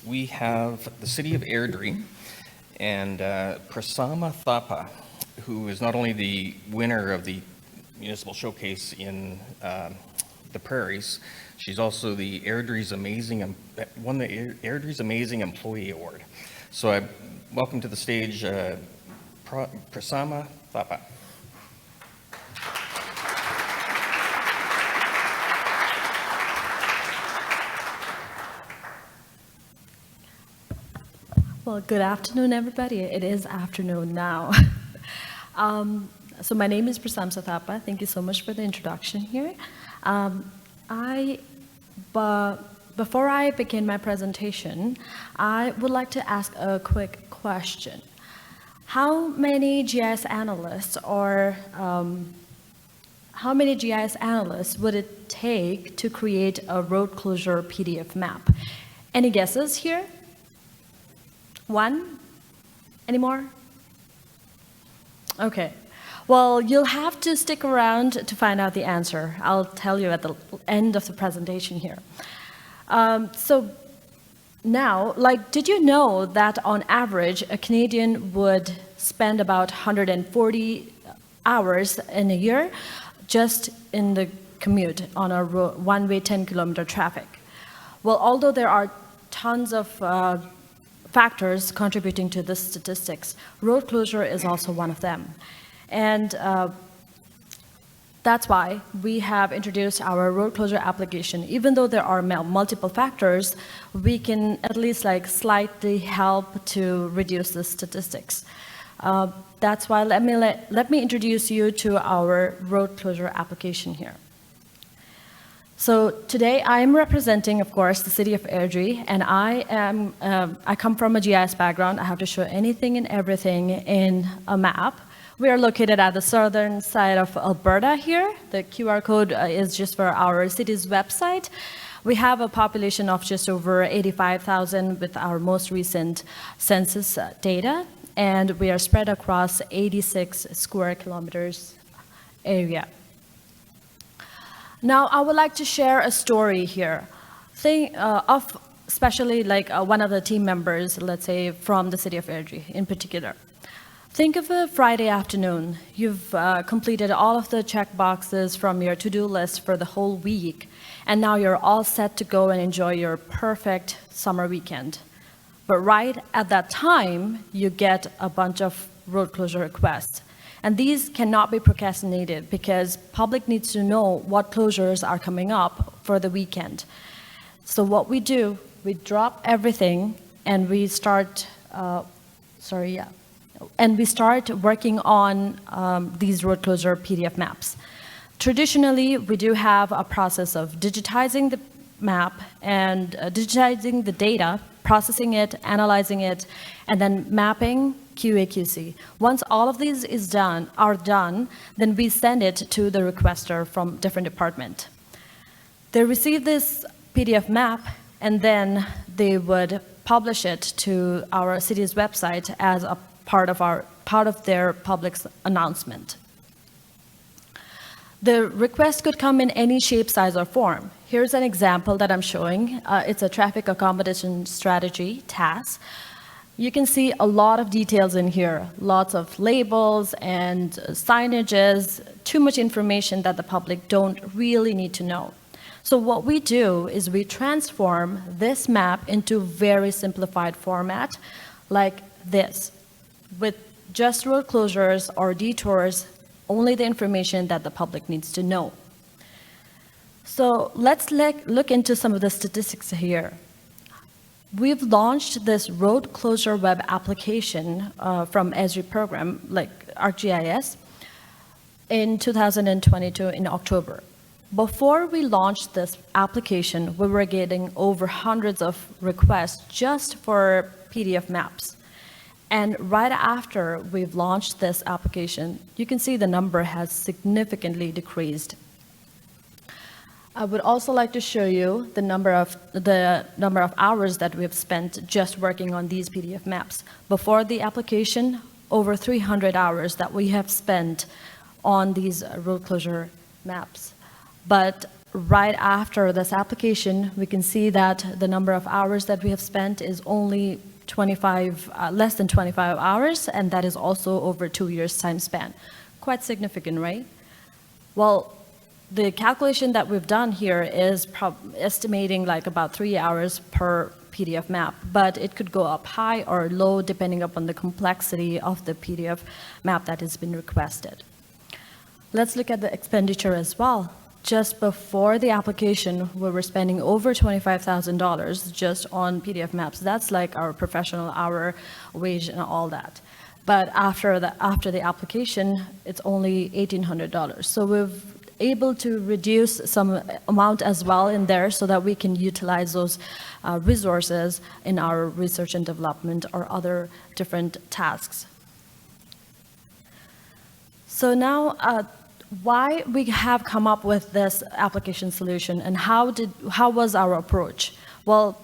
we have the city of Airdrie and Prasama Thapa, who is not only the winner of the municipal showcase in the prairies, she's also the Airdrie's won the Airdrie's Amazing Employee Award. So I welcome to the stage Prasama Thapa. Well, good afternoon, everybody. It is afternoon now. So my name is Prasama Thapa. Thank you so much for the introduction here. Before I begin my presentation, I would like to ask a quick question. How many GIS analysts would it take to create a road closure PDF map? Any guesses here? One? Any more? Okay. Well, you'll have to stick around to find out the answer. I'll tell you at the end of the presentation here. So now, did you know that on average, a Canadian would spend about 140 hours in a year just in the commute on a one-way 10-kilometer traffic? Well, although there are tons of factors contributing to this statistics, road closure is also one of them. And that's why we have introduced our road closure application. Even though there are multiple factors, we can at least slightly help to reduce the statistics. That's why let me introduce you to our road closure application here. So today I'm representing, of course, the city of Airdrie, and I come from a GIS background. I have to show anything and everything in a map. We are located at the southern side of Alberta here. The QR code is just for our city's website. We have a population of just over 85,000 with our most recent census data, and we are spread across 86 square kilometers area. Now, I would like to share a story here, of especially one of the team members, let's say from the city of Airdrie in particular. Think of a Friday afternoon. You've completed all of the check boxes from your to-do list for the whole week, and now you're all set to go and enjoy your perfect summer weekend. But right at that time, you get a bunch of road closure requests. And these cannot be procrastinated because public needs to know what closures are coming up for the weekend. So what we do, we drop everything and we start, working on these road closure PDF maps. Traditionally, we do have a process of digitizing the map and digitizing the data, processing it, analyzing it, and then mapping, QA/QC. Once all of these are done, then we send it to the requester from different department. They receive this PDF map, and then they would publish it to our city's website as a part of their public announcement. The request could come in any shape, size, or form. Here's an example that I'm showing. It's a traffic accommodation strategy task. You can see a lot of details in here, lots of labels and signages, too much information that the public don't really need to know. So what we do is we transform this map into very simplified format like this, with just road closures or detours, only the information that the public needs to know. So let's look into some of the statistics here. We've launched this road closure web application from Airdrie program, like ArcGIS, in 2022 in October. Before we launched this application, we were getting over hundreds of requests just for PDF maps. And right after we've launched this application, you can see the number has significantly decreased. I would also like to show you the number of hours that we've spent just working on these PDF maps. Before the application, over 300 hours that we have spent on these road closure maps. But right after this application, we can see that the number of hours that we have spent is only less than 25 hours, and that is also over 2 years time span. Quite significant, right? Well, the calculation that we've done here is estimating like about 3 hours per PDF map, but it could go up high or low depending upon the complexity of the PDF map that has been requested. Let's look at the expenditure as well. Just before the application, we were spending over $25,000 just on PDF maps. That's like our professional hour wage and all that. But after the application, it's only $1,800. So we've able to reduce some amount as well in there so that we can utilize those resources in our research and development or other different tasks. So now, why we have come up with this application solution and how was our approach? Well,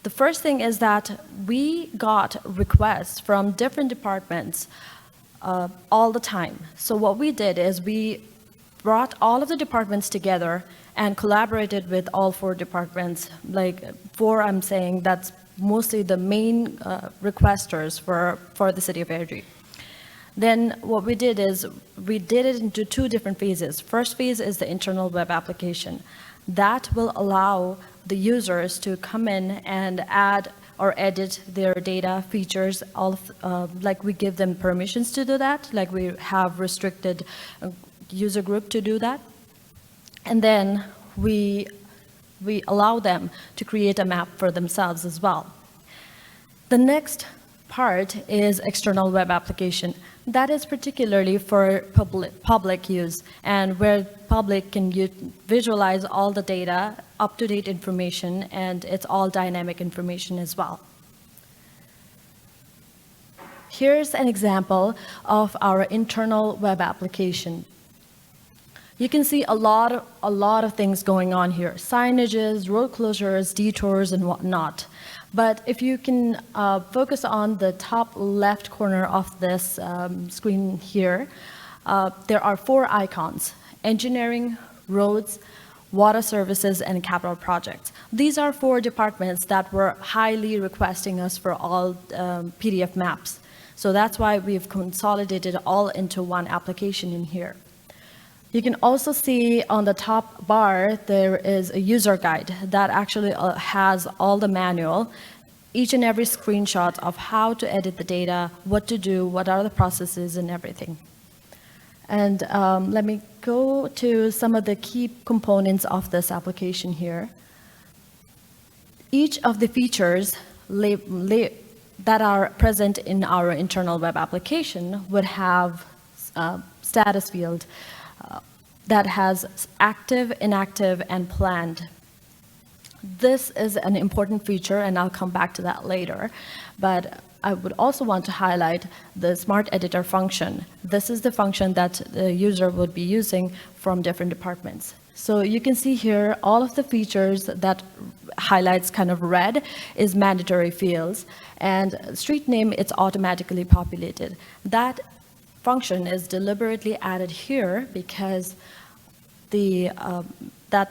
the first thing is that we got requests from different departments all the time. So what we did is we brought all of the departments together and collaborated with all 4 departments. Like 4, I'm saying that's mostly the main requesters for the city of Airdrie. Then what we did is we did it into 2 different phases. First phase is the internal web application. That will allow the users to come in and add or edit their data features, like we give them permissions to do that, like we have restricted user group to do that. And then we allow them to create a map for themselves as well. The next part is external web application. That is particularly for public use and where public can visualize all the data, up-to-date information, and it's all dynamic information as well. Here's an example of our internal web application. You can see a lot of things going on here. Signages, road closures, detours, and whatnot. But if you can focus on the top left corner of this screen here, there are 4 icons: engineering, roads, water services, and capital projects. These are 4 departments that were highly requesting us for all PDF maps. So that's why we've consolidated all into one application in here. You can also see on the top bar, there is a user guide that actually has all the manual, each and every screenshot of how to edit the data, what to do, what are the processes, and everything. And let me go to some of the key components of this application here. Each of the features that are present in our internal web application would have a status field that has active, inactive, and planned. This is an important feature, and I'll come back to that later. But I would also want to highlight the Smart Editor function. This is the function that the user would be using from different departments. So you can see here all of the features that highlights kind of red is mandatory fields, and street name, it's automatically populated. That function is deliberately added here because that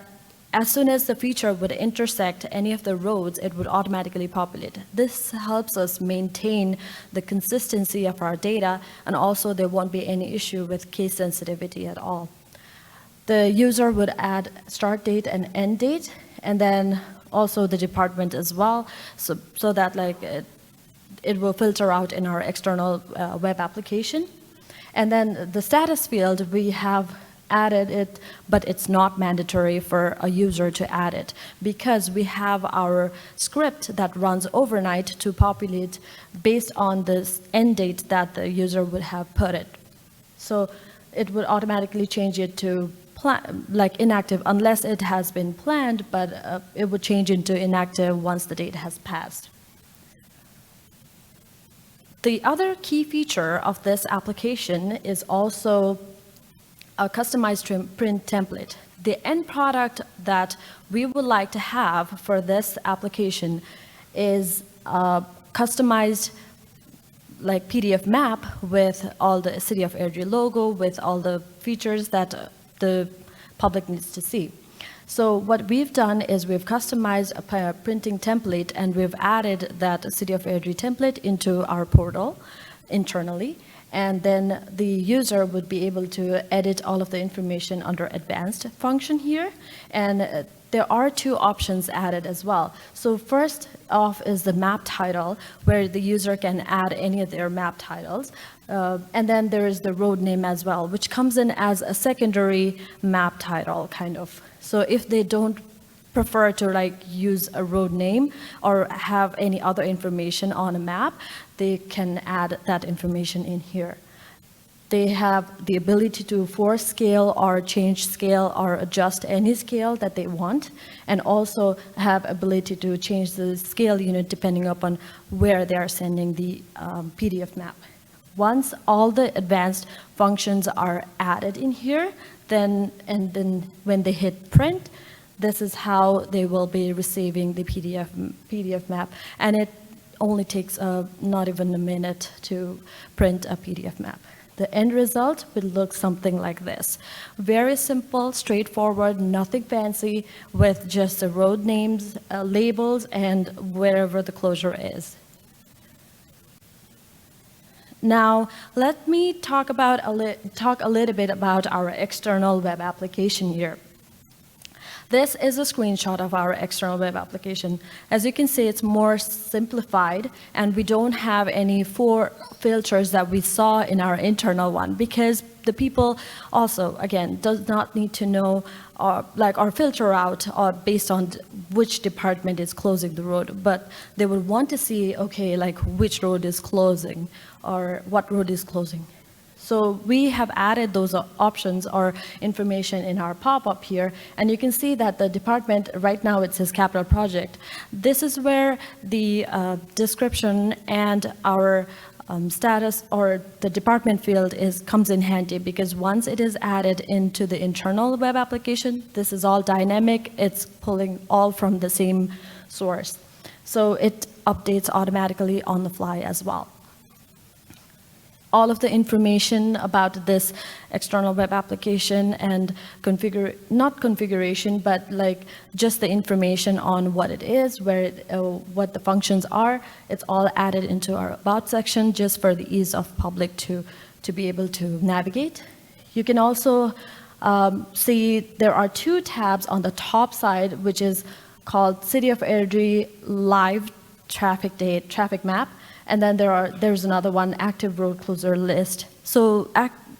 as soon as the feature would intersect any of the roads, it would automatically populate. This helps us maintain the consistency of our data, and also there won't be any issue with case sensitivity at all. The user would add start date and end date, and then also the department as well, so that like it will filter out in our external web application. And then the status field, we have added it, but it's not mandatory for a user to add it because we have our script that runs overnight to populate based on this end date that the user would have put it. So it would automatically change it to like inactive unless it has been planned, but it would change into inactive once the date has passed. The other key feature of this application is also a customized print template. The end product that we would like to have for this application is a customized like PDF map with all the City of Airdrie logo, with all the features that the public needs to see. So what we've done is we've customized a printing template, and we've added that City of Airdrie template into our portal internally. And then the user would be able to edit all of the information under advanced function here. And there are two options added as well. So first off is the map title, where the user can add any of their map titles. And then there is the road name as well, which comes in as a secondary map title, kind of. So if they don't prefer to like use a road name or have any other information on a map, they can add that information in here. They have the ability to force scale or change scale or adjust any scale that they want, and also have ability to change the scale unit depending upon where they are sending the PDF map. Once all the advanced functions are added in here, then when they hit print, this is how they will be receiving the PDF map, and it only takes not even a minute to print a PDF map. The end result will look something like this. Very simple, straightforward, nothing fancy, with just the road names, labels, and wherever the closure is. Now, let me talk a little bit about our external web application here. This is a screenshot of our external web application. As you can see, it's more simplified, and we don't have any 4 filters that we saw in our internal one, because the people also, again, does not need to know or filter out based on which department is closing the road, but they would want to see, okay, like which road is closing or what road is closing. So we have added those options or information in our pop-up here, and you can see that the department, right now it says capital project. This is where the description and our status or the department field comes in handy, because once it is added into the internal web application, this is all dynamic. It's pulling all from the same source. So it updates automatically on the fly as well. All of the information about this external web application and not configuration, but like just the information on what it is, what the functions are, it's all added into our About section just for the ease of public to be able to navigate. You can also see there are 2 tabs on the top side, which is called City of Airdrie Live Traffic Map. And then there's another one, Active Road Closure List. So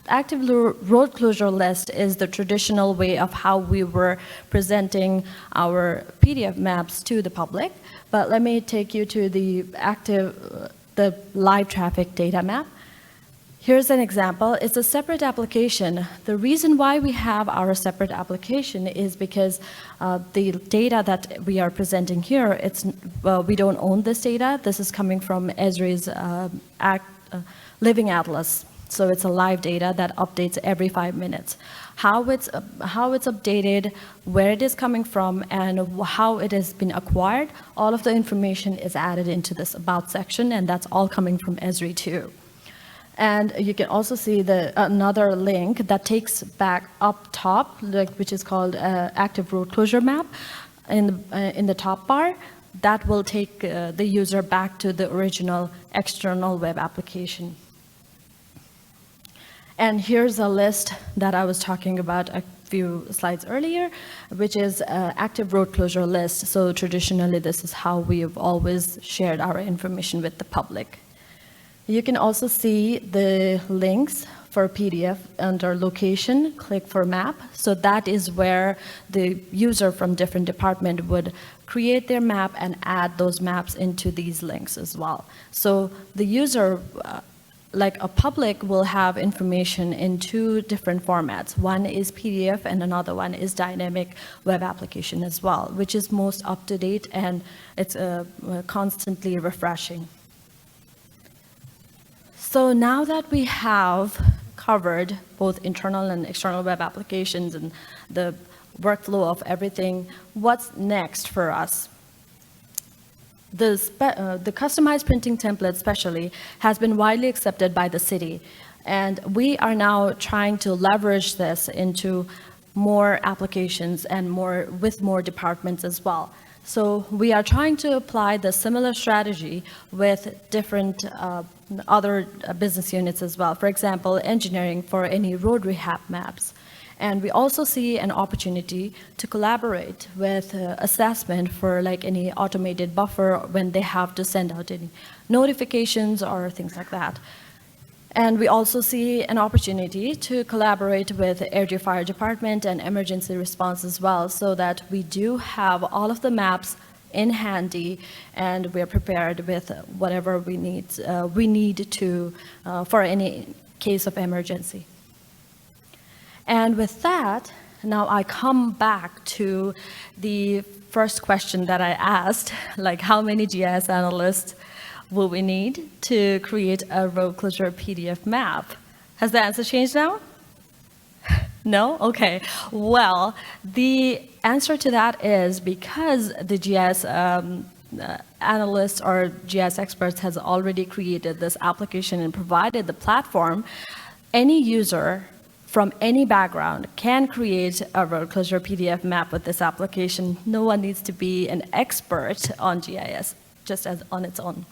Active Road Closure List is the traditional way of how we were presenting our PDF maps to the public. But let me take you to the live traffic data map. Here's an example. It's a separate application. The reason why we have our separate application is because the data that we are presenting here, we don't own this data. This is coming from Esri's Living Atlas. So it's a live data that updates every 5 minutes. How it's updated, where it is coming from, and how it has been acquired, all of the information is added into this About section, and that's all coming from Esri too. And you can also see another link that takes back up top, which is called Active Road Closure Map in the top bar. That will take the user back to the original external web application. And here's a list that I was talking about a few slides earlier, which is Active Road Closure List. So traditionally, this is how we have always shared our information with the public. You can also see the links for PDF under location, click for map. So that is where the user from different department would create their map and add those maps into these links as well. So the user, like a public, will have information in 2 different formats. One is PDF and another one is dynamic web application as well, which is most up to date, and it's constantly refreshing. So now that we have covered both internal and external web applications and the workflow of everything, what's next for us? The customized printing template especially has been widely accepted by the city, and we are now trying to leverage this into more applications and with more departments as well. So we are trying to apply the similar strategy with different other business units as well. For example, engineering for any road rehab maps. And we also see an opportunity to collaborate with assessment for like any automated buffer when they have to send out any notifications or things like that. And we also see an opportunity to collaborate with Airdrie Fire Department and emergency response as well, so that we do have all of the maps in handy and we're prepared with whatever we need to for any case of emergency. And with that, now I come back to the first question that I asked, like how many GIS analysts will we need to create a road closure PDF map? Has the answer changed now? No? Okay. Well, the answer to that is because the GIS analysts or GIS experts has already created this application and provided the platform, any user from any background can create a road closure PDF map with this application. No one needs to be an expert on GIS, just as on its own.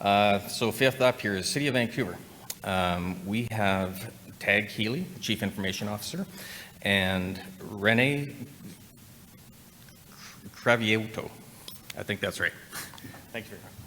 So fifth up here is City of Vancouver. We have Tag Healy, Chief Information Officer, and Rene Cravieto. I think that's right. Thank you very much.